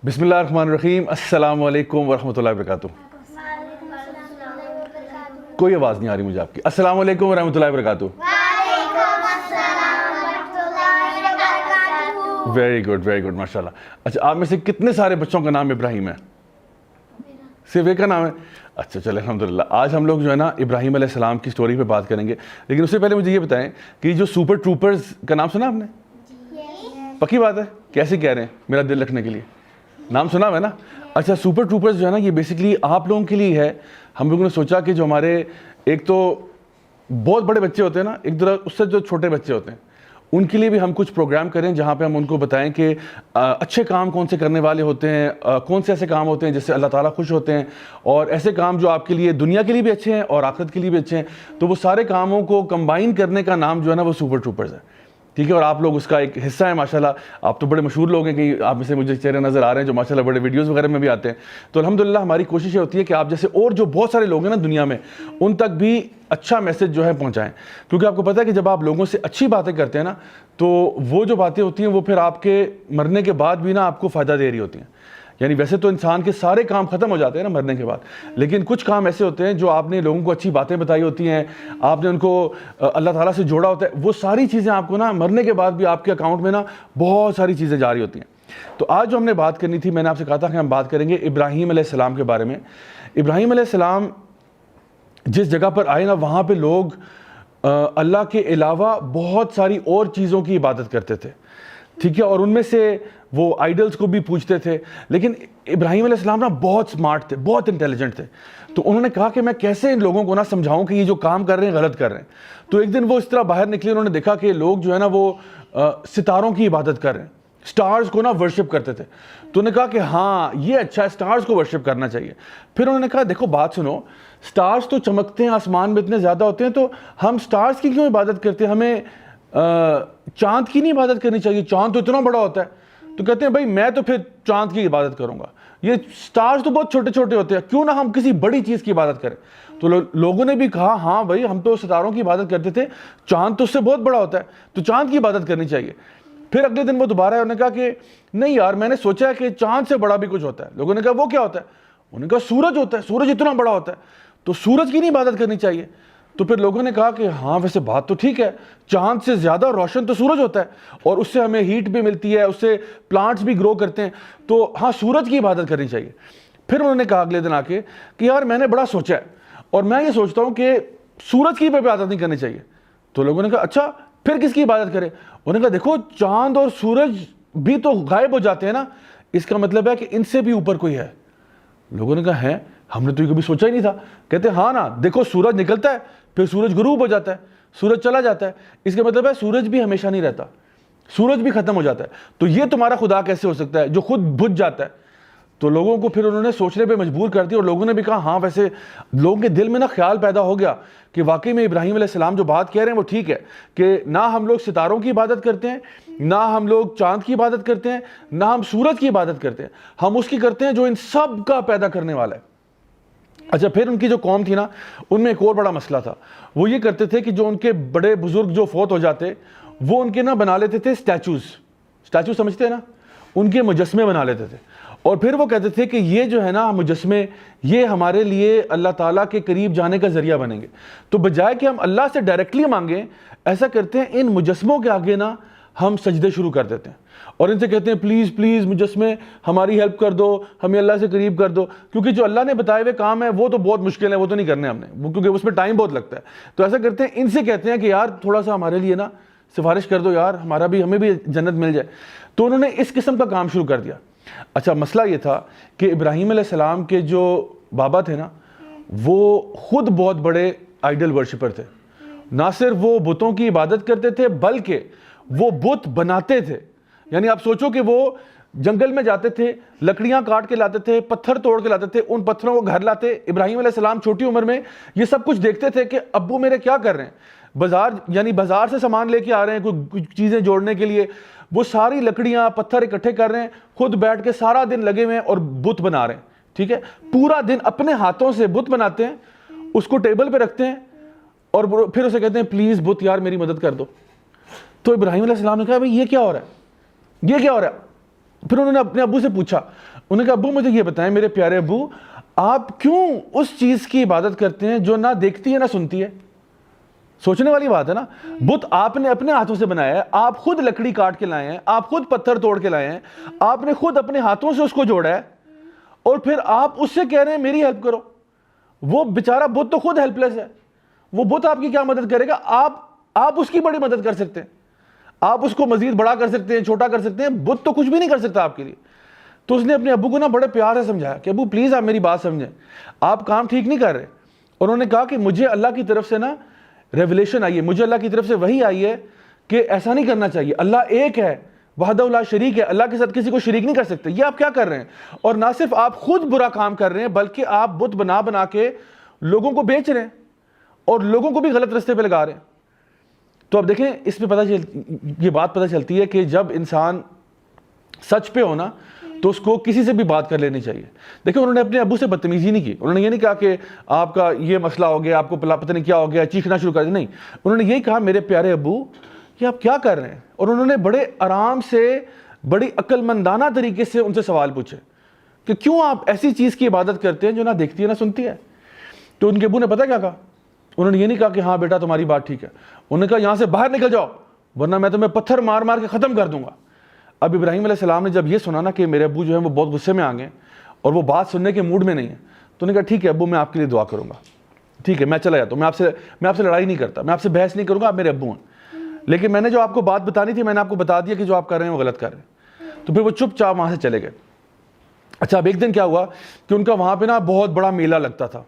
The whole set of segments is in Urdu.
بسم اللہ الرحمن الرحیم. السلام علیکم ورحمۃ اللہ وبرکاتہ. کوئی آواز نہیں آ رہی مجھے آپ کی. السلام علیکم ورحمۃ اللہ وبرکاتہ. ویری گڈ ویری گڈ ماشاء اللہ. اچھا, آپ میں سے کتنے سارے بچوں کا نام ابراہیم ہے؟ صرف ایک کا نام ہے؟ اچھا چلے الحمدللہ. آج ہم لوگ جو ہے نا ابراہیم علیہ السلام کی سٹوری پہ بات کریں گے, لیکن اس سے پہلے مجھے یہ بتائیں کہ جو سپر ٹروپرز کا نام سنا آپ نے؟ پکی بات ہے؟ کیسے کہہ رہے ہیں میرا دل رکھنے کے لیے؟ نام سنا ہوا ہے نا. اچھا, سپر ٹروپرز جو ہے نا یہ بیسکلی آپ لوگوں کے لیے ہے. ہم لوگوں نے سوچا کہ جو ہمارے ایک تو بہت بڑے بچے ہوتے ہیں نا, ایک طرح اس سے جو چھوٹے بچے ہوتے ہیں, ان کے لیے بھی ہم کچھ پروگرام کریں جہاں پہ ہم ان کو بتائیں کہ اچھے کام کون سے کرنے والے ہوتے ہیں, کون سے ایسے کام ہوتے ہیں جس سے اللہ تعالیٰ خوش ہوتے ہیں, اور ایسے کام جو آپ کے لیے دنیا کے لیے بھی اچھے ہیں اور آخرت کے لیے بھی اچھے ہیں. تو وہ سارے کاموں کو کمبائن کرنے کا نام جو ہے نا وہ سپر ٹروپرز ہے. ٹھیک ہے, اور آپ لوگ اس کا ایک حصہ ہیں ماشاءاللہ. آپ تو بڑے مشہور لوگ ہیں کہ آپ میں سے مجھے چہرے نظر آ رہے ہیں جو ماشاءاللہ بڑے ویڈیوز وغیرہ میں بھی آتے ہیں. تو الحمدللہ ہماری کوشش یہ ہوتی ہے کہ آپ جیسے اور جو بہت سارے لوگ ہیں نا دنیا میں, ان تک بھی اچھا میسج جو ہے پہنچائیں. کیونکہ آپ کو پتہ ہے کہ جب آپ لوگوں سے اچھی باتیں کرتے ہیں نا, تو وہ جو باتیں ہوتی ہیں وہ پھر آپ کے مرنے کے بعد بھی نا آپ کو فائدہ دے رہی ہوتی ہیں. یعنی ویسے تو انسان کے سارے کام ختم ہو جاتے ہیں نا مرنے کے بعد, لیکن کچھ کام ایسے ہوتے ہیں جو آپ نے لوگوں کو اچھی باتیں بتائی ہوتی ہیں, آپ نے ان کو اللہ تعالیٰ سے جوڑا ہوتا ہے, وہ ساری چیزیں آپ کو نا مرنے کے بعد بھی آپ کے اکاؤنٹ میں نا بہت ساری چیزیں جاری ہوتی ہیں. تو آج جو ہم نے بات کرنی تھی, میں نے آپ سے کہا تھا کہ ہم بات کریں گے ابراہیم علیہ السلام کے بارے میں. ابراہیم علیہ السلام جس جگہ پر آئے نا, وہاں پہ لوگ اللہ کے علاوہ بہت ساری اور چیزوں کی عبادت کرتے تھے. ٹھیک ہے, اور ان میں سے وہ آئیڈلز کو بھی پوجتے تھے. لیکن ابراہیم علیہ السلام نا بہت سمارٹ تھے, بہت انٹیلیجنٹ تھے. تو انہوں نے کہا کہ میں کیسے ان لوگوں کو نا سمجھاؤں کہ یہ جو کام کر رہے ہیں غلط کر رہے ہیں. تو ایک دن وہ اس طرح باہر نکلے, انہوں نے دیکھا کہ لوگ جو ہے نا وہ ستاروں کی عبادت کر رہے ہیں, سٹارز کو نا ورشپ کرتے تھے. تو انہوں نے کہا کہ ہاں یہ اچھا ہے, سٹارز کو ورشپ کرنا چاہیے. پھر انہوں نے کہا دیکھو بات سنو, سٹارز تو چمکتے ہیں آسمان میں اتنے زیادہ ہوتے ہیں, تو ہم سٹارز کی کیوں عبادت کرتے ہیں, ہمیں چاند کی نہیں عبادت کرنی چاہیے, چاند تو اتنا بڑا ہوتا ہے. تو کہتے ہیں بھائی میں تو پھر چاند کی عبادت کروں گا, یہ سٹارز تو بہت چھوٹے چھوٹے ہوتے ہیں, کیوں نہ ہم کسی بڑی چیز کی عبادت کریں. تو لوگوں نے بھی کہا ہاں بھائی ہم تو ستاروں کی عبادت کرتے تھے, چاند تو اس سے بہت بڑا ہوتا ہے, تو چاند کی عبادت کرنی چاہیے. پھر اگلے دن وہ دوبارہ ہے, انہوں نے کہا کہ نہیں یار میں نے سوچا ہے کہ چاند سے بڑا بھی کچھ ہوتا ہے. لوگوں نے کہا وہ کیا ہوتا ہے؟ انہوں نے کہا سورج ہوتا ہے, سورج اتنا بڑا ہوتا ہے, تو سورج کی نہیں عبادت کرنی چاہیے. تو پھر لوگوں نے کہا کہ ہاں ویسے بات تو ٹھیک ہے, چاند سے زیادہ روشن تو سورج ہوتا ہے, اور اس سے ہمیں ہیٹ بھی ملتی ہے, اس سے پلانٹس بھی گرو کرتے ہیں, تو ہاں سورج کی عبادت کرنی چاہیے. پھر انہوں نے کہا اگلے دن آ کے کہ یار میں نے بڑا سوچا ہے, اور میں یہ سوچتا ہوں کہ سورج کی عبادت نہیں کرنی چاہیے. تو لوگوں نے کہا اچھا پھر کس کی عبادت کرے؟ انہوں نے کہا دیکھو چاند اور سورج بھی تو غائب ہو جاتے ہیں نا, اس کا مطلب ہے کہ ان سے بھی اوپر کوئی ہے. لوگوں نے کہا ہے ہم نے تو یہ کبھی سوچا ہی نہیں تھا. کہتے ہاں نا دیکھو سورج نکلتا ہے, پھر سورج غروب ہو جاتا ہے, سورج چلا جاتا ہے, اس کا مطلب ہے سورج بھی ہمیشہ نہیں رہتا, سورج بھی ختم ہو جاتا ہے. تو یہ تمہارا خدا کیسے ہو سکتا ہے جو خود بجھ جاتا ہے؟ تو لوگوں کو پھر انہوں نے سوچنے پہ مجبور کر دیا, اور لوگوں نے بھی کہا ہاں ویسے لوگوں کے دل میں نا خیال پیدا ہو گیا کہ واقعی میں ابراہیم علیہ السلام جو بات کہہ رہے ہیں وہ ٹھیک ہے, کہ نہ ہم لوگ ستاروں کی عبادت کرتے ہیں, نہ ہم لوگ چاند کی عبادت کرتے ہیں, نہ ہم سورج کی عبادت کرتے ہیں, ہم اس کی کرتے ہیں جو ان سب کا پیدا کرنے والا ہے. اچھا, پھر ان کی جو قوم تھی نا, ان میں ایک اور بڑا مسئلہ تھا. وہ یہ کرتے تھے کہ جو ان کے بڑے بزرگ جو فوت ہو جاتے, وہ ان کے نا بنا لیتے تھے سٹیچوز. سٹیچو سمجھتے ہیں نا, ان کے مجسمے بنا لیتے تھے, اور پھر وہ کہتے تھے کہ یہ جو ہے نا مجسمے, یہ ہمارے لیے اللہ تعالیٰ کے قریب جانے کا ذریعہ بنیں گے. تو بجائے کہ ہم اللہ سے ڈائریکٹلی مانگیں, ایسا کرتے ہیں ان مجسموں کے آگے نا ہم سجدے شروع کر دیتے ہیں, اور ان سے کہتے ہیں پلیز پلیز مجسمے ہماری ہیلپ کر دو, ہمیں اللہ سے قریب کر دو, کیونکہ جو اللہ نے بتائے ہوئے کام ہے وہ تو بہت مشکل ہے, وہ تو نہیں کرنے ہم نے, کیونکہ اس میں ٹائم بہت لگتا ہے. تو ایسا کرتے ہیں, ان سے کہتے ہیں کہ یار تھوڑا سا ہمارے لیے نا سفارش کر دو یار, ہمیں بھی جنت مل جائے. تو انہوں نے اس قسم کا کام شروع کر دیا. اچھا, مسئلہ یہ تھا کہ ابراہیم علیہ السلام کے جو بابا تھے نا, وہ خود بہت بڑے آئیڈل ورشپر تھے. نہ صرف وہ بتوں کی عبادت کرتے تھے بلکہ وہ بت بناتے تھے. یعنی آپ سوچو کہ وہ جنگل میں جاتے تھے, لکڑیاں کاٹ کے لاتے تھے, پتھر توڑ کے لاتے تھے, ان پتھروں کو گھر لاتے. ابراہیم علیہ السلام چھوٹی عمر میں یہ سب کچھ دیکھتے تھے کہ ابو میرے کیا کر رہے ہیں, بازار سے سامان لے کے آ رہے ہیں کوئی چیزیں جوڑنے کے لیے, وہ ساری لکڑیاں پتھر اکٹھے کر رہے ہیں, خود بیٹھ کے سارا دن لگے ہوئے ہیں اور بت بنا رہے ہیں. ٹھیک ہے, پورا دن اپنے ہاتھوں سے بت بناتے ہیں, اس کو ٹیبل پہ رکھتے ہیں, اور پھر اسے کہتے ہیں پلیز بت یار میری مدد کر دو. تو ابراہیم علیہ السلام نے کہا بھائی یہ کیا ہو رہا ہے, یہ کیا ہو رہا ہے؟ پھر انہوں نے اپنے ابو سے پوچھا, انہوں نے کہا ابو مجھے یہ بتائیں میرے پیارے ابو, آپ کیوں اس چیز کی عبادت کرتے ہیں جو نہ دیکھتی ہے نہ سنتی ہے؟ سوچنے والی بات ہے نا. بت آپ نے اپنے ہاتھوں سے بنایا ہے, آپ خود لکڑی کاٹ کے لائے ہیں, آپ خود پتھر توڑ کے لائے ہیں, آپ نے خود اپنے ہاتھوں سے اس کو جوڑا ہے, اور پھر آپ اس سے کہہ رہے ہیں میری ہیلپ کرو. وہ بیچارہ بت تو خود ہیلپ لیس ہے, وہ بت آپ کی کیا مدد کرے گا؟ آپ اس کی بڑی مدد کر سکتے ہیں, آپ اس کو مزید بڑا کر سکتے ہیں, چھوٹا کر سکتے ہیں, بت تو کچھ بھی نہیں کر سکتا آپ کے لیے. تو اس نے اپنے ابو کو نا بڑے پیار سے سمجھایا کہ ابو پلیز آپ میری بات سمجھیں, آپ کام ٹھیک نہیں کر رہے. اور انہوں نے کہا کہ مجھے اللہ کی طرف سے نا ریولیشن آئی ہے, مجھے اللہ کی طرف سے وحی آئی ہے کہ ایسا نہیں کرنا چاہیے, اللہ ایک ہے, وحدہ لا شریک ہے, اللہ کے ساتھ کسی کو شریک نہیں کر سکتے. یہ آپ کیا کر رہے ہیں؟ اور نہ صرف آپ خود برا کام کر رہے ہیں بلکہ آپ بت بنا بنا کے لوگوں کو بیچ رہے ہیں اور لوگوں کو بھی غلط رستے پہ لگا رہے ہیں. تو اب دیکھیں اس پہ یہ بات پتہ چلتی ہے کہ جب انسان سچ پہ ہونا تو اس کو کسی سے بھی بات کر لینی چاہیے. دیکھیں انہوں نے اپنے ابو سے بدتمیزی نہیں کی, انہوں نے یہ نہیں کہا کہ آپ کا یہ مسئلہ ہو گیا, آپ کو پتہ نہیں کیا ہو گیا, چیخنا شروع کر دیا. نہیں, انہوں نے یہی کہا میرے پیارے ابو کہ آپ کیا کر رہے ہیں. اور انہوں نے بڑے آرام سے بڑی عقل مندانہ طریقے سے ان سے سوال پوچھے کہ کیوں آپ ایسی چیز کی عبادت کرتے ہیں جو نہ دیکھتی ہے نہ سنتی ہے. تو ان کے ابو نے پتہ کیا کہا, انہوں نے یہ نہیں کہا کہ ہاں بیٹا تمہاری بات ٹھیک ہے, انہوں نے کہا یہاں سے باہر نکل جاؤ ورنہ میں تمہیں پتھر مار مار کے ختم کر دوں گا. اب ابراہیم علیہ السلام نے جب یہ سنا نا کہ میرے ابو جو ہیں وہ بہت غصے میں آ گئے اور وہ بات سننے کے موڈ میں نہیں ہے, تو انہوں نے کہا ٹھیک ہے ابو میں آپ کے لیے دعا کروں گا, ٹھیک ہے میں چلا جاتا ہوں, میں آپ سے لڑائی نہیں کرتا, میں آپ سے بحث نہیں کروں گا, آپ میرے ابو ہیں, لیکن میں نے جو آپ کو بات بتانی تھی میں نے آپ کو بتا دیا کہ جو آپ کر رہے ہیں وہ غلط کر رہے ہیں. تو پھر وہ چپ چاپ وہاں سے چلے گئے. اچھا اب ایک دن کیا ہوا کہ ان کا وہاں پہ نا بہت بڑا میلہ لگتا تھا,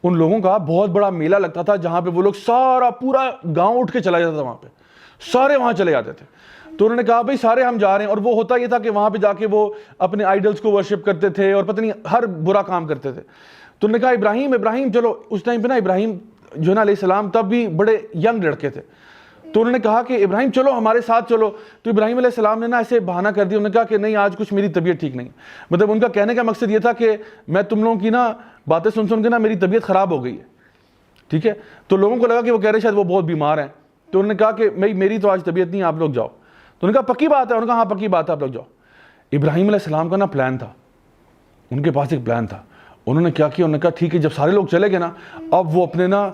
ان لوگوں کا بہت بڑا میلہ لگتا تھا جہاں پہ وہ لوگ سارا پورا گاؤں اٹھ کے چلا جاتا تھا, وہاں پہ سارے وہاں چلے جاتے تھے. تو انہوں نے کہا بھائی سارے ہم جا رہے ہیں, اور وہ ہوتا یہ تھا کہ وہاں پہ جا کے وہ اپنے آئیڈلز کو ورشپ کرتے تھے اور پتہ نہیں ہر برا کام کرتے تھے. تو انہوں نے کہا ابراہیم چلو, اس ٹائم پہ نا ابراہیم جو ہے نا علیہ السلام تب بھی بڑے ینگ لڑکے تھے. تو انہوں نے کہا کہ ابراہیم چلو ہمارے ساتھ چلو. تو ابراہیم علیہ السلام نے نا ایسے بہانہ کر دیا, انہوں نے کہا کہ نہیں آج کچھ میری طبیعت ٹھیک نہیں. مطلب ان کا کہنے کا مقصد یہ تھا کہ میں تم لوگوں کی نا باتیں سن کے نا میری طبیعت خراب ہو گئی ہے, ٹھیک ہے. تو لوگوں کو لگا کہ وہ کہہ رہے شاید وہ بہت بیمار ہیں. تو انہوں نے کہا کہ میری تو آج طبیعت نہیں, آپ لوگ جاؤ. تو انہوں نے کہا پکی بات ہے, انہوں نے کہا ہاں پکی بات ہے, آپ لوگ جاؤ. ابراہیم علیہ السلام کا نا پلان تھا, ان کے پاس ایک پلان تھا. انہوں نے کیا کیا, انہوں نے کہا ٹھیک ہے جب سارے لوگ چلے گئے نا, اب وہ اپنے نا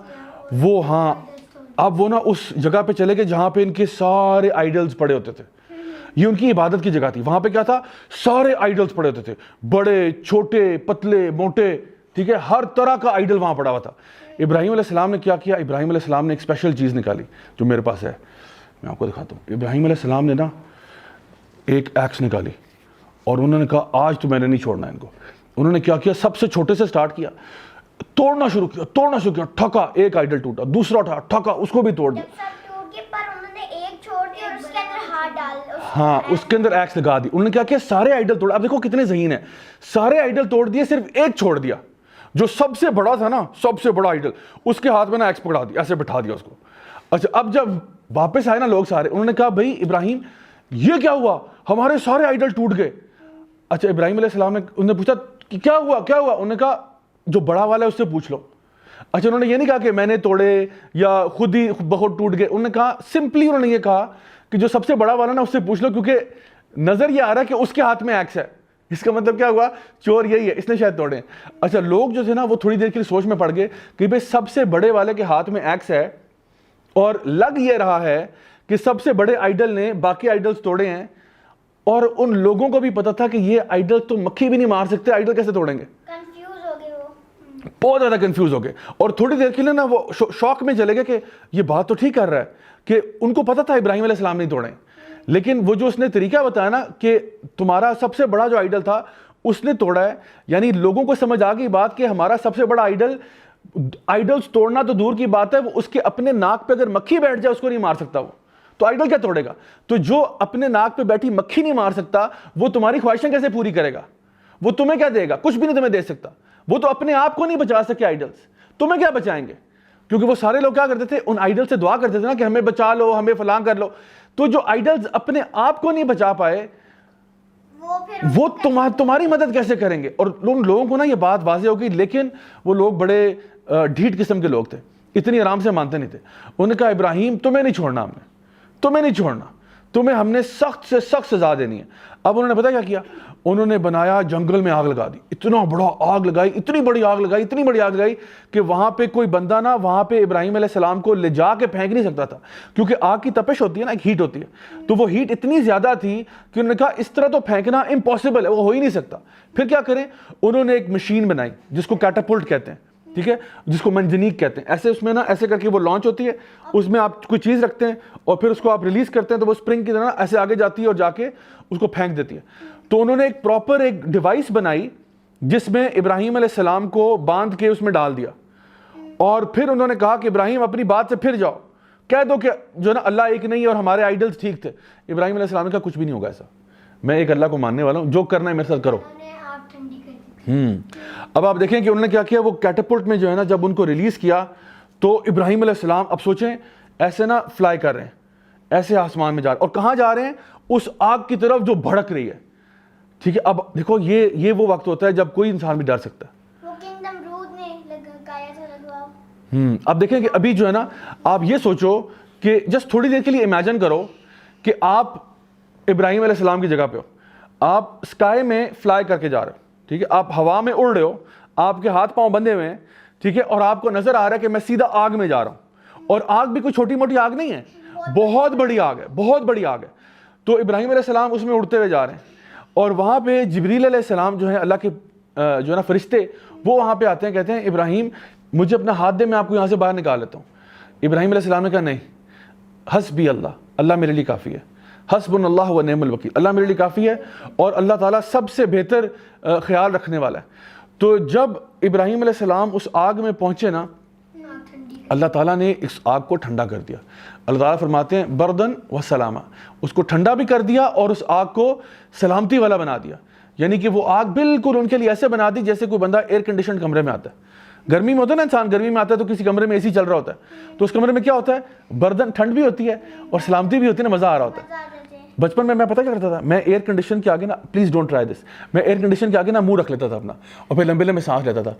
اب وہ نا اس جگہ پہ چلے گئے جہاں پہ ان کے سارے آئیڈلز پڑے ہوتے تھے. یہ ان کی عبادت کی جگہ تھی. وہاں پہ کیا تھا, سارے آئیڈلز پڑے ہوتے تھے, بڑے چھوٹے پتلے موٹے, ٹھیک ہے, ہر طرح کا آئیڈل وہاں پڑا ہوا تھا. ابراہیم علیہ السلام نے کیا کیا, ابراہیم علیہ السلام نے ایک اسپیشل چیز نکالی جو میرے پاس ہے, میں آپ کو دکھاتا ہوں. ابراہیم علیہ السلام نے نا ایک ایکس نکالی اور انہوں نے کہا آج تو میں نے نہیں چھوڑنا ان کو. انہوں نے کیا کیا, سب سے چھوٹے سے سٹارٹ کیا, توڑنا شروع کیا, ٹھکا, ایک آئیڈل ٹوٹا, دوسرا اٹھا, ٹھکا, اس کو بھی توڑ دیا. ہاں اس کے اندر ایکس لگا دی. انہوں نے کیا کیا, سارے آئیڈل توڑا. اب دیکھو کتنے ذہین ہیں, سارے آئیڈل توڑ دیے, صرف ایک چھوڑ دیا جو سب سے بڑا تھا نا, سب سے بڑا آئیڈل, اس کے ہاتھ میں نا ایکس پکڑا دیا, ایسے بٹھا دیا اس کو. اچھا اب جب واپس آئے نا لوگ سارے, انہوں نے کہا بھائی ابراہیم یہ کیا ہوا, ہمارے سارے آئیڈل ٹوٹ گئے. اچھا ابراہیم علیہ السلام نے انہوں نے پوچھا کہ کیا ہوا. انہوں نے کہا جو بڑا والا ہے اس سے پوچھ لو. اچھا انہوں نے یہ نہیں کہا کہ میں نے توڑے یا خود ہی بہت ٹوٹ گئے. انہوں نے کہا سمپلی, انہوں نے یہ کہا کہ جو سب سے بڑا والا نا اس سے پوچھ لو, کیونکہ نظر یہ آ رہا ہے کہ اس کے ہاتھ میں ایکس ہے. اس کا مطلب کیا ہوا, چور یہی ہے, اس نے شاید توڑے. اچھا لوگ جو تھے نا وہ تھوڑی دیر کے لیے سوچ میں پڑ گئے کہ بھائی سب سے بڑے والے کے ہاتھ میں ایکس ہے, اور لگ یہ رہا ہے کہ سب سے بڑے آئیڈل نے باقی آئیڈلز توڑے ہیں, اور ان لوگوں کو بھی پتا تھا کہ یہ آئیڈل تو مکھی بھی نہیں مار سکتے, آئیڈل کیسے توڑیں گے. بہت زیادہ کنفیوز ہو گئے, اور تھوڑی دیر کے لیے نا وہ شوق میں چلے گئے کہ یہ بات تو ٹھیک کر رہا ہے, کہ ان کو پتا تھا ابراہیم علیہ السلام نہیں توڑے, لیکن وہ جو اس نے طریقہ بتایا نا کہ تمہارا سب سے بڑا جو آئیڈل تھا اس نے توڑا ہے, یعنی لوگوں کو سمجھ آ گئی بات کہ ہمارا سب سے بڑا آئیڈلز توڑنا تو دور کی بات ہے, وہ اس کے اپنے ناک پہ اگر مکھی بیٹھ جائے اس کو نہیں مار سکتا, وہ تو آئیڈل کیا توڑے گا. تو جو اپنے ناک پہ بیٹھی مکھی نہیں مار سکتا, وہ تمہاری خواہشیں کیسے پوری کرے گا, وہ تمہیں کیا دے گا, کچھ بھی نہیں تمہیں دے سکتا. وہ تو اپنے آپ کو نہیں بچا سکے آئیڈلز, تمہیں کیا بچائیں گے. کیونکہ وہ سارے لوگ کیا کرتے تھے, ان آئیڈل سے دعا کرتے تھے نا کہ ہمیں بچا لو, ہمیں فلاں کر لو. تو جو آئیڈلز اپنے آپ کو نہیں بچا پائے وہ تمہاری مدد کیسے کریں گے. اور ان لوگوں کو نا یہ بات واضح ہوگی, لیکن وہ لوگ بڑے ڈھیٹ قسم کے لوگ تھے, اتنی آرام سے مانتے نہیں تھے. انہوں نے کہا ابراہیم تمہیں نہیں چھوڑنا, ہم نے تمہیں نہیں چھوڑنا, تمہیں ہم نے سخت سے سخت سزا دینی ہے. اب انہوں نے پتہ کیا کیا, انہوں نے بنایا جنگل میں آگ لگا دی, اتنا بڑا آگ لگائی, اتنی بڑی آگ لگائی کہ وہاں پہ کوئی بندہ نا وہاں پہ ابراہیم علیہ السلام کو لے جا کے پھینک نہیں سکتا تھا, کیونکہ آگ کی تپش ہوتی ہے نا, ایک ہیٹ ہوتی ہے, تو وہ ہیٹ اتنی زیادہ تھی کہ انہوں نے کہا اس طرح تو پھینکنا امپاسبل ہے, وہ ہو ہی نہیں سکتا. پھر کیا کریں, انہوں نے ایک مشین بنائی جس کو کیٹاپلٹ کہتے ہیں, ٹھیک ہے, جس کو منجنیق کہتے ہیں. ایسے اس میں نا ایسے کر کے وہ لانچ ہوتی ہے, اس میں آپ کوئی چیز رکھتے ہیں اور پھر اس کو آپ ریلیز کرتے ہیں تو وہ اسپرنگ کی طرح ایسے آگے جاتی ہے اور جا کے اس کو پھینک دیتی ہے. تو انہوں نے ایک پراپر ایک ڈیوائس بنائی جس میں ابراہیم علیہ السلام کو باندھ کے اس میں ڈال دیا, اور پھر انہوں نے کہا کہ ابراہیم اپنی بات سے پھر جاؤ, کہہ دو کہ جو ہے نا اللہ ایک نہیں اور ہمارے آئیڈلز ٹھیک تھے. ابراہیم علیہ السلام نے کہا کچھ بھی نہیں ہوگا ایسا, میں ایک اللہ کو ماننے والا ہوں, جو کرنا ہے میرے ساتھ کرو. اب آپ دیکھیں کہ انہوں نے کیا کیا, وہ کیٹاپلٹ میں جو ہے نا جب ان کو ریلیز کیا تو ابراہیم علیہ السلام, اب سوچیں ایسے نا فلائی کر رہے ہیں, ایسے آسمان میں جا رہے ہیں, اور کہاں جا رہے ہیں, اس آگ کی طرف جو بھڑک رہی ہے. ٹھیک ہے, اب دیکھو یہ وہ وقت ہوتا ہے جب کوئی انسان بھی ڈر سکتا ہے. اب دیکھیں کہ ابھی جو ہے نا آپ یہ سوچو کہ جسٹ تھوڑی دیر کے لیے امیجن کرو کہ آپ ابراہیم علیہ السلام کی جگہ پہ ہو, آپ اسکائی میں فلائی کر کے جا رہے ہو, ٹھیک ہے, آپ ہوا میں اڑ رہے ہو, آپ کے ہاتھ پاؤں بندھے ہوئے ہیں, ٹھیک ہے, اور آپ کو نظر آ رہا ہے کہ میں سیدھا آگ میں جا رہا ہوں, اور آگ بھی کوئی چھوٹی موٹی آگ نہیں ہے, بہت بڑی آگ ہے, بہت بڑی آگ ہے. تو ابراہیم علیہ السلام اس میں اڑتے ہوئے جا رہے ہیں, اور وہاں پہ جبریل علیہ السلام جو ہے اللہ کے جو ہے نا فرشتے, وہ وہاں پہ آتے ہیں, کہتے ہیں ابراہیم مجھے اپنا ہاتھ دے, میں آپ کو یہاں سے باہر نکال لیتا ہوں. ابراہیم علیہ السلام نے کہا نہیں, حسبی اللہ, اللہ میرے لیے کافی ہے, حسبنا اللہ و نعم الوکیل, اللہ میرے لیے کافی ہے اور اللہ تعالیٰ سب سے بہتر خیال رکھنے والا ہے. تو جب ابراہیم علیہ السلام اس آگ میں پہنچے نا, اللہ تعالیٰ نے اس آگ کو ٹھنڈا کر دیا. اللہ تعالیٰ فرماتے ہیں بردن و سلامہ, اس کو ٹھنڈا بھی کر دیا اور اس آگ کو سلامتی والا بنا دیا. یعنی کہ وہ آگ بالکل ان کے لیے ایسے بنا دی جیسے کوئی بندہ ایئر کنڈیشنڈ کمرے میں آتا ہے. گرمی میں ہوتا ہے نا, انسان گرمی میں آتا ہے تو کسی کمرے میں اے سی چل رہا ہوتا ہے, تو اس کمرے میں کیا ہوتا ہے, بردن ٹھنڈ بھی ہوتی ہے اور سلامتی بھی ہوتی ہے نا, مزہ آ رہا ہوتا ہے. بچپن میں پتہ کیا کرتا تھا, میں ایئر کنڈیشن کے آگے نا, پلیز ڈونٹ ٹرائی دس, میں ایئر کنڈیشن کے آگے نا منہ رکھ لیتا تھا اپنا, اور پھر لمبے لمبے سانس لیتا تھا,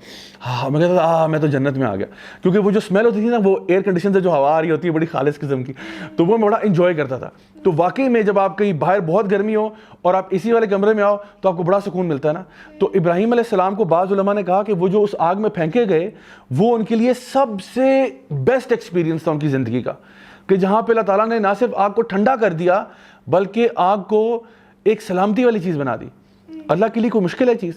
ہاں میں کہتا تھا میں تو جنت میں آ گیا, کیونکہ وہ جو اسمیل ہوتی تھی نا, وہ ایئر کنڈیشن سے جو ہوا آ رہی ہوتی ہے بڑی خالص قسم کی, تو وہ میں بڑا انجوائے کرتا تھا. تو واقعی میں جب آپ کہیں باہر بہت گرمی ہو اور آپ اسی والے کمرے میں آؤ تو آپ کو بڑا سکون ملتا ہے نا. تو ابراہیم علیہ السلام کو بعض علماء نے کہا کہ وہ جو اس آگ میں پھینکے گئے, وہ ان کے لیے سب سے بیسٹ ایکسپیرینس تھا ان کی زندگی کا, کہ جہاں پہ اللہ تعالیٰ نے نہ صرف آگ کو ٹھنڈا کر دیا بلکہ آگ کو ایک سلامتی والی چیز بنا دی. اللہ کے لیے کوئی مشکل ہے چیز,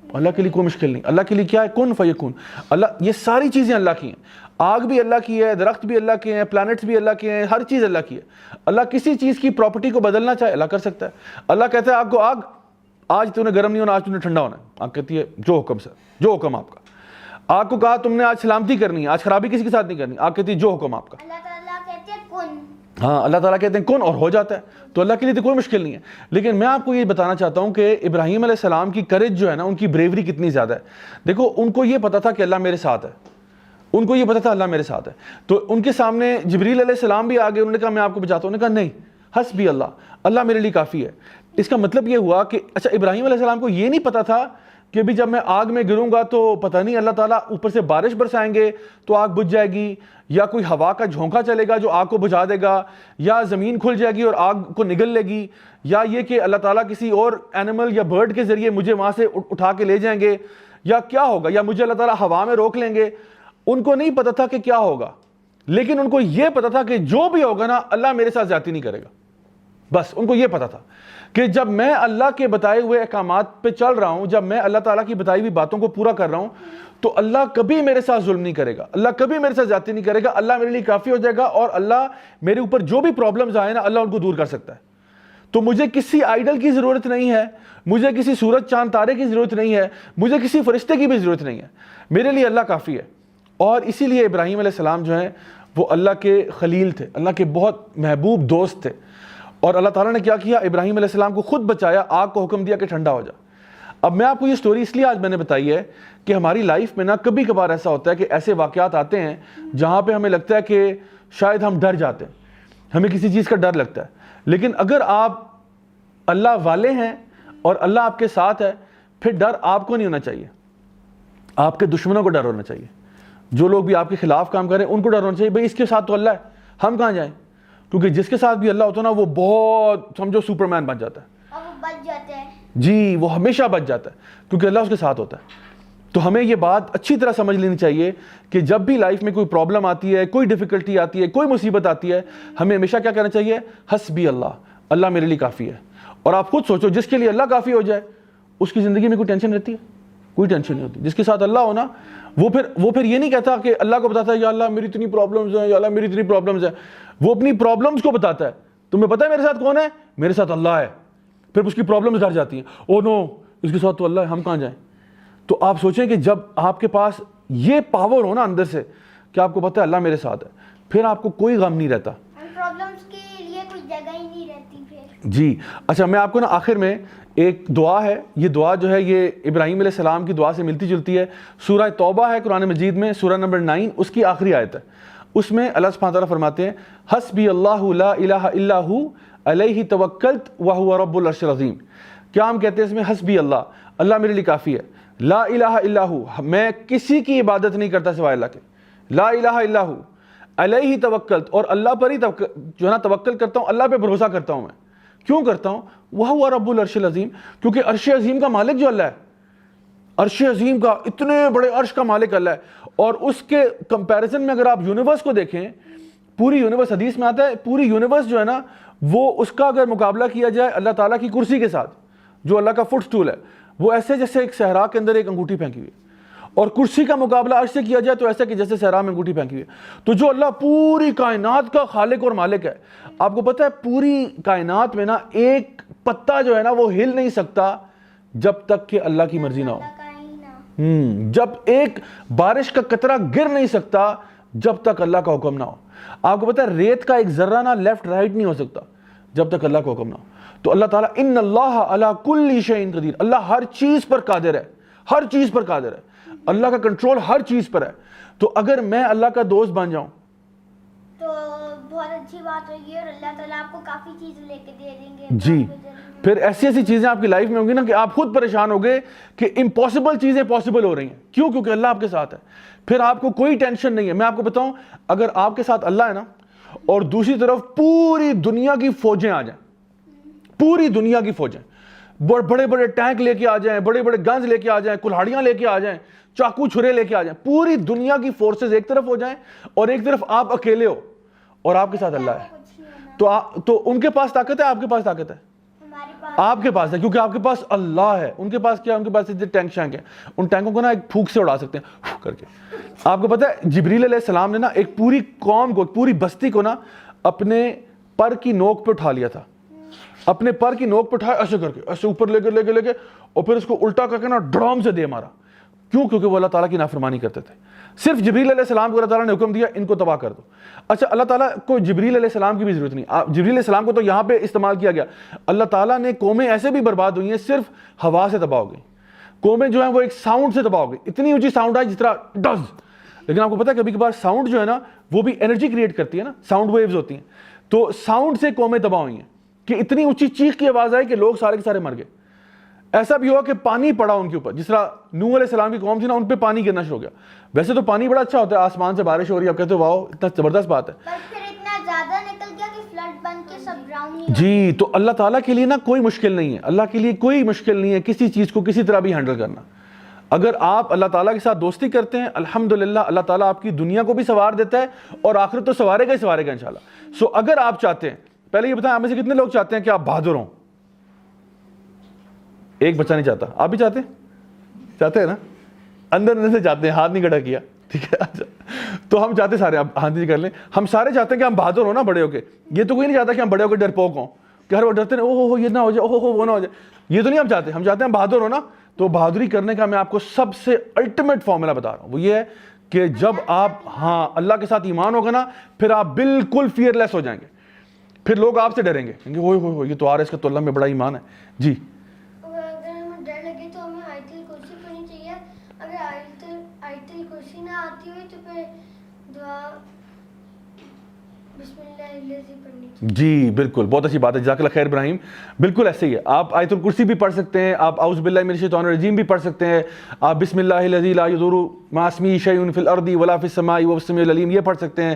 اللہ کے لیے کوئی مشکل نہیں. اللہ کے لیے کیا ہے, کن فیکون. اللہ, یہ ساری چیزیں اللہ کی ہیں, آگ بھی اللہ کی ہے, درخت بھی اللہ کے ہیں, پلانٹس بھی اللہ کے ہیں, ہر چیز اللہ کی ہے. اللہ کسی چیز کی پراپرٹی کو بدلنا چاہے اللہ کر سکتا ہے. اللہ کہتا ہے آگ کو, آگ آج تو نے گرم نہیں ہونا, آج تو نے ٹھنڈا ہونا ہے. آگ کہتی ہے جو حکم سر, جو حکم آپ کا. آگ کو کہا تم نے آج سلامتی کرنی ہے, آج خرابی کسی کے ساتھ نہیں کرنی, آگ کہتی ہے جو حکم آپ کا. ہاں, اللہ تعالیٰ کہتے ہیں کن اور ہو جاتا ہے. تو اللہ کے لیے تو کوئی مشکل نہیں ہے. لیکن میں آپ کو یہ بتانا چاہتا ہوں کہ ابراہیم علیہ السلام کی کریج جو ہے نا, ان کی بریوری کتنی زیادہ ہے. دیکھو, ان کو یہ پتا تھا کہ اللہ میرے ساتھ ہے, ان کو یہ پتا تھا اللہ میرے ساتھ ہے. تو ان کے سامنے جبریل علیہ السلام بھی آگے, انہوں نے کہا میں آپ کو بچاتا ہوں. انہوں نے کہا نہیں, حسبی اللہ, اللہ میرے لیے کافی ہے. اس کا مطلب یہ ہوا کہ اچھا, ابراہیم علیہ السلام کو یہ نہیں پتا تھا کہ بھی جب میں آگ میں گروں گا تو پتہ نہیں اللہ تعالیٰ اوپر سے بارش برسائیں گے تو آگ بجھ جائے گی, یا کوئی ہوا کا جھونکا چلے گا جو آگ کو بجھا دے گا, یا زمین کھل جائے گی اور آگ کو نگل لے گی, یا یہ کہ اللہ تعالیٰ کسی اور اینیمل یا برڈ کے ذریعے مجھے وہاں سے اٹھا کے لے جائیں گے, یا کیا ہوگا, یا مجھے اللہ تعالیٰ ہوا میں روک لیں گے. ان کو نہیں پتا تھا کہ کیا ہوگا, لیکن ان کو یہ پتا تھا کہ جو بھی ہوگا نا, اللہ میرے ساتھ زیادتی نہیں کرے گا. بس ان کو یہ پتا تھا کہ جب میں اللہ کے بتائے ہوئے احکامات پہ چل رہا ہوں, جب میں اللہ تعالیٰ کی بتائی ہوئی باتوں کو پورا کر رہا ہوں, تو اللہ کبھی میرے ساتھ ظلم نہیں کرے گا, اللہ کبھی میرے ساتھ زیادتی نہیں کرے گا. اللہ میرے لیے کافی ہو جائے گا, اور اللہ میرے اوپر جو بھی پرابلمز آئے نا, اللہ ان کو دور کر سکتا ہے. تو مجھے کسی آئیڈل کی ضرورت نہیں ہے, مجھے کسی سورج چاند تارے کی ضرورت نہیں ہے, مجھے کسی فرشتے کی بھی ضرورت نہیں ہے. میرے لیے اللہ کافی ہے. اور اسی لیے ابراہیم علیہ السلام جو ہیں وہ اللہ کے خلیل تھے, اللہ کے بہت محبوب دوست تھے. اور اللہ تعالیٰ نے کیا کیا, ابراہیم علیہ السلام کو خود بچایا, آگ کو حکم دیا کہ ٹھنڈا ہو جا. اب میں آپ کو یہ سٹوری اس لیے آج میں نے بتائی ہے کہ ہماری لائف میں نا کبھی کبھار ایسا ہوتا ہے کہ ایسے واقعات آتے ہیں جہاں پہ ہمیں لگتا ہے کہ شاید ہم ڈر جاتے ہیں, ہمیں کسی چیز کا ڈر لگتا ہے. لیکن اگر آپ اللہ والے ہیں اور اللہ آپ کے ساتھ ہے, پھر ڈر آپ کو نہیں ہونا چاہیے, آپ کے دشمنوں کو ڈر ہونا چاہیے. جو لوگ بھی آپ کے خلاف کام کریں ان کو ڈر ہونا چاہیے, بھئی اس کے ساتھ تو اللہ ہے, ہم کہاں جائیں. کیونکہ جس کے ساتھ بھی اللہ ہوتا ہے نا وہ بہت سمجھو سپرمین بن جاتا ہے, اور وہ بچ جاتا ہے. جی وہ ہمیشہ بچ جاتا ہے کیونکہ اللہ اس کے ساتھ ہوتا ہے. تو ہمیں یہ بات اچھی طرح سمجھ لینی چاہیے کہ جب بھی لائف میں کوئی پرابلم آتی ہے, کوئی ڈیفیکلٹی آتی ہے, کوئی مصیبت آتی ہے, ہمیں ہمیشہ کیا کہنا چاہیے؟ حسبی اللہ, اللہ میرے لیے کافی ہے. اور آپ خود سوچو جس کے لیے اللہ کافی ہو جائے اس کی زندگی میں کوئی ٹینشن رہتی ہے؟ کوئی ٹینشن نہیں ہوتی. جس کے ساتھ اللہ ہونا وہ پھر یہ نہیں کہتا کہ اللہ کو بتاتا ہے یا اللہ میری اتنی پرابلمز ہیں, یا اللہ میری اتنی پرابلمز ہیں. وہ اپنی پرابلمز کو بتاتا ہے, تمہیں پتہ ہے میرے ساتھ کون ہے؟ میرے ساتھ اللہ ہے. پھر اس کی پرابلمز ڈر جاتی ہیں, او نو اس کے ساتھ تو اللہ ہے, ہم کہاں جائیں. تو آپ سوچیں کہ جب آپ کے پاس یہ پاور ہو نا اندر سے کہ آپ کو پتہ ہے اللہ میرے ساتھ ہے, پھر آپ کو کوئی غم نہیں رہتا, پرابلمز کے لیے کوئی جگہ ہی نہیں رہتی پھر. جی اچھا, میں آپ کو نا آخر میں ایک دعا ہے, یہ دعا جو ہے یہ ابراہیم علیہ السلام کی دعا سے ملتی جلتی ہے. سورہ توبہ ہے قرآن مجید میں, سورہ نمبر 9, اس کی آخری آیت ہے. اس میں اللہ سبحانہ تعالیٰ فرماتے ہیں حسبی اللہ لا الہ الا ہو علیہ توکلت وہو رب العرش العظیم. کیا ہم کہتے ہیں اس میں؟ حسبی اللہ, اللہ میرے لیے کافی ہے. لا الہ الا ہو, میں کسی کی عبادت نہیں کرتا سوائے اللہ کے. لا الہ الا ہو علیہ توکلت, اور اللہ پر ہی جو ہے نا توکل کرتا ہوں, اللہ پہ بھروسہ کرتا ہوں. میں کیوں کرتا ہوں؟ وہو رب العرش العظیم, کیونکہ عرش عظیم کا مالک جو اللہ ہے, عرش عظیم کا, اتنے بڑے عرش کا مالک اللہ ہے. اور اس کے کمپیریزن میں اگر آپ یونیورس کو دیکھیں, پوری یونیورس, حدیث میں آتا ہے پوری یونیورس جو ہے نا وہ اس کا اگر مقابلہ کیا جائے اللہ تعالیٰ کی کرسی کے ساتھ, جو اللہ کا فٹ سٹول ہے, وہ ایسے جیسے ایک صحرا کے اندر ایک انگوٹھی پھینکی ہوئی ہے. اور کرسی کا مقابلہ عرش سے کیا جائے تو ایسے کہ جیسے صحرا میں انگوٹھی پھینکی ہوئی ہے. تو جو اللہ پوری کائنات کا خالق اور مالک ہے, آپ کو پتہ ہے پوری کائنات میں نا ایک پتا جو ہے نا وہ ہل نہیں سکتا جب تک کہ اللہ کی مرضی نہ ہو. جب ایک بارش کا قطرہ گر نہیں سکتا جب تک اللہ کا حکم نہ ہو. آپ کو پتہ ہے ریت کا ایک ذرہ نہ لیفٹ رائٹ نہیں ہو سکتا جب تک اللہ کا حکم نہ ہو. تو اللہ تعالیٰ ان اللہ علی کل شیء قدیر, اللہ ہر چیز پر قادر ہے, ہر چیز پر قادر ہے. اللہ کا کنٹرول ہر چیز پر ہے. تو اگر میں اللہ کا دوست بن جاؤں تو بہت اچھی بات ہوگی, اور اللہ تعالیٰ آپ کو کافی چیزیں لے کے دے دیں گے. جی, پھر ایسی ایسی چیزیں آپ کی لائف میں ہوں گی نا کہ آپ خود پریشان ہو گئے کہ امپاسبل چیزیں پاسبل ہو رہی ہیں. کیوں؟ کیونکہ اللہ آپ کے ساتھ ہے. پھر آپ کو کوئی ٹینشن نہیں ہے. میں آپ کو بتاؤں, اگر آپ کے ساتھ اللہ ہے نا اور دوسری طرف پوری دنیا کی فوجیں آ جائیں, پوری دنیا کی فوجیں, بڑے بڑے ٹینک لے کے آ جائیں, بڑے بڑے گنز لے کے آ جائیں, کلہاڑیاں لے کے آ جائیں, چاقو چھرے لے کے آ جائیں, پوری دنیا کی فورسز ایک طرف ہو جائیں اور ایک طرف آپ اکیلے ہو اور آپ کے ساتھ اللہ ہے, تو ان کے پاس طاقت ہے, آپ کے پاس طاقت ہے, آپ کے پاس ہے, کیونکہ آپ کے پاس اللہ ہے. ان کے پاس کیا؟ ان کے پاس ٹینک شینک ہیں, ان ٹینکوں کو نا ایک پھونک سے اڑا سکتے ہیں کر کے. آپ کو پتہ ہے جبریل علیہ السلام نے نا ایک پوری قوم کو, پوری بستی کو نا اپنے پر کی نوک پہ اٹھا لیا تھا, اپنے پر کی نوک پہ اٹھایا ایسے کر کے, ایسے اوپر لے کے اور پھر اس کو الٹا کر کے نا ڈرام سے دے مارا. کیوں؟ کیونکہ وہ اللہ تعالیٰ کی نافرمانی کرتے تھے. صرف جبریل علیہ السلام کو اللہ تعالیٰ نے حکم دیا ان کو تباہ کر دو. اچھا, اللہ تعالیٰ کو جبریل علیہ السلام کی بھی ضرورت نہیں. جبریل علیہ السلام کو تو یہاں پہ استعمال کیا گیا. اللہ تعالیٰ نے قومیں ایسے بھی برباد ہوئی ہیں صرف ہوا سے تباہ ہو گئی. قومیں جو ہیں وہ ایک ساؤنڈ سے تباہ ہو گئی. اتنی اونچی ساؤنڈ آئی جس طرح ڈز, لیکن آپ کو پتہ ہے کبھی کبھار ساؤنڈ جو ہے نا وہ بھی انرجی کریٹ کرتی ہے نا, ساؤنڈ ویوز ہوتی ہیں. تو ساؤنڈ سے قومیں تباہ ہوئی ہیں کہ اتنی اونچی چیخ کی آواز آئی کہ لوگ سارے کے سارے مر گئے. ایسا بھی ہوا کہ پانی پڑا ان کے اوپر, جس طرح نوح علیہ السلام کی قوم تھی نا ان پہ پانی گرنا شروع ہو گیا. ویسے تو پانی بڑا اچھا ہوتا ہے, آسمان سے بارش ہو رہی ہے, آپ کہتے ہو واو اتنا زبردست بات ہے, پر پھر اتنا زیادہ نکل گیا کہ فلڈ بن کے سب ڈراؤن ہی. جی, تو اللہ تعالیٰ کے لیے نا کوئی مشکل نہیں ہے, اللہ کے لیے کوئی مشکل نہیں ہے کسی چیز کو کسی طرح بھی ہینڈل کرنا. اگر آپ اللہ تعالیٰ کے ساتھ دوستی کرتے ہیں الحمدللہ اللہ تعالیٰ آپ کی دنیا کو بھی سنوار دیتا ہے اور آخرت تو سنوارے گا ہی سنوارے گا انشاءاللہ. سو اگر آپ چاہتے ہیں, پہلے یہ بتائیں آپ میں سے کتنے لوگ چاہتے ہیں کہ آپ بہادر ہوں؟ ایک بچہ نہیں چاہتا. آپ بھی چاہتے ہیں نا, اندر سے چاہتے ہیں, ہاتھ نہیں کھڑا کیا, ٹھیک ہے. اچھا, تو ہم چاہتے سارے, آپ ہاتھ نہیں کر لیں, ہم سارے چاہتے ہیں کہ ہم بہادر ہوں نا بڑے ہو کے. یہ تو کوئی نہیں چاہتا کہ ہم بڑے ہو کے ڈرپوک ہوں, کہ ہر وہ ڈرتے ہیں اوہ یہ نہ ہو جائے, اوہ وہ نہ ہو جائے. یہ تو نہیں ہم چاہتے. ہم چاہتے ہیں بہادر ہو نا. تو بہادری کرنے کا میں آپ کو سب سے الٹیمیٹ فارمولا بتا رہا ہوں, وہ یہ ہے کہ جب آپ اللہ کے ساتھ ایمان ہوگا نا پھر آپ بالکل فیئر لیس ہو جائیں گے. پھر لوگ آپ سے ڈریں گے, کہیں گے وہ یہ تو آ رہا ہے, اس کا تو اللہ میں بڑا ایمان ہے. جی, اگر ہمیں ڈر لگے تو ہمیں آیت الکرسی پڑھنی چاہیے. اگر آیت الکرسی نہ آتی ہوئی تو پھر دعا بسم اللہ الذی پڑھنی چاہیے. جی بالکل, بہت اچھی بات ہے, جزاک اللہ خیر ابراہیم. بالکل ایسے ہی ہے, آپ آیت الکرسی بھی پڑھ سکتے ہیں, آپ اعوذ باللہ من الشیطان الرجیم بھی پڑھ سکتے ہیں, آپ بسم اللہ الذی لا یضر مع اسمہ شیء فی الارض ولا فی السماء وهو السمیع العلیم یہ پڑھ سکتے ہیں.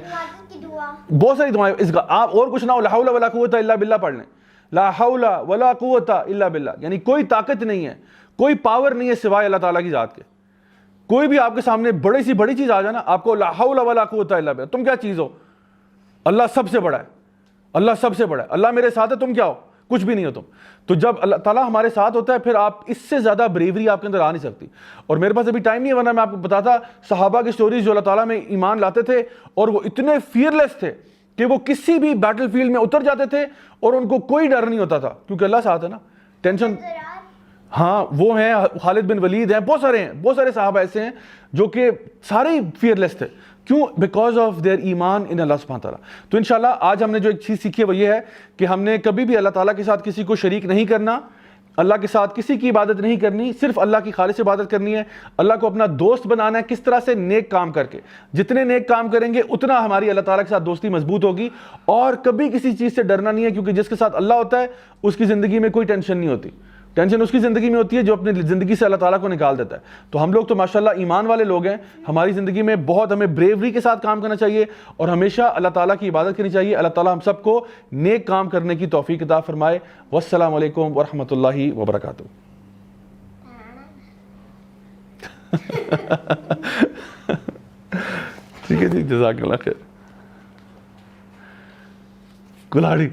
بہت ساری دعائیں اس کا آپ اور کچھ نہ ہو لا حول ولا قوت الا باللہ پڑھ لیں. لا حول ولا قوت الا باللہ, یعنی کوئی طاقت نہیں ہے, کوئی پاور نہیں ہے سوائے اللہ تعالیٰ کی ذات کے. کوئی بھی آپ کے سامنے بڑی سی بڑی چیز آ جائے نا, آپ کو لا حول ولا قوت الا باللہ, تم کیا چیز ہو, اللہ سب سے بڑا ہے, اللہ سب سے بڑا ہے, اللہ میرے ساتھ ہے, تم کیا ہو, کچھ بھی نہیں ہو تم. تو جب اللہ تعالیٰ ہمارے ساتھ ہوتا ہے پھر آپ اس سے زیادہ بریوری آپ کے اندر آ نہیں سکتی. اور میرے پاس ابھی ٹائم نہیں ہے, ورنہ میں آپ کو بتاتا صحابہ کی سٹوریز جو اللہ تعالیٰ میں ایمان لاتے تھے اور وہ اتنے فیئرلیس تھے کہ وہ کسی بھی بیٹل فیلڈ میں اتر جاتے تھے اور ان کو کوئی ڈر نہیں ہوتا تھا, کیونکہ اللہ ساتھ ہے نا. ٹینشن, ہاں وہ ہیں خالد بن ولید ہیں, بہت سارے ہیں, بہت سارے صحابہ ایسے ہیں جو کہ سارے ہی فیئرلیس تھے. کیوں؟ بیکاز آف دیئر ایمان ان اللہ سبحانہ تعالیٰ. تو انشاءاللہ آج ہم نے جو ایک چیز سیکھی ہے وہ یہ ہے کہ ہم نے کبھی بھی اللہ تعالیٰ کے ساتھ کسی کو شریک نہیں کرنا, اللہ کے ساتھ کسی کی عبادت نہیں کرنی, صرف اللہ کی خالص عبادت کرنی ہے. اللہ کو اپنا دوست بنانا ہے, کس طرح سے؟ نیک کام کر کے. جتنے نیک کام کریں گے اتنا ہماری اللہ تعالیٰ کے ساتھ دوستی مضبوط ہوگی. اور کبھی کسی چیز سے ڈرنا نہیں ہے, کیونکہ جس کے ساتھ اللہ ہوتا ہے اس کی زندگی میں کوئی ٹینشن نہیں ہوتی. ٹینشن اس کی زندگی میں ہوتی ہے جو اپنی زندگی سے اللہ تعالیٰ کو نکال دیتا ہے. تو ہم لوگ تو ماشاءاللہ ایمان والے لوگ ہیں, ہماری زندگی میں بہت ہمیں بریوری کے ساتھ کام کرنا چاہیے اور ہمیشہ اللہ تعالیٰ کی عبادت کرنی چاہیے. اللہ تعالیٰ ہم سب کو نیک کام کرنے کی توفیق عطا فرمائے. والسلام علیکم ورحمۃ اللہ وبرکاتہ. ٹھیک ہے جی, جزاک اللہ خیر. کلاڑی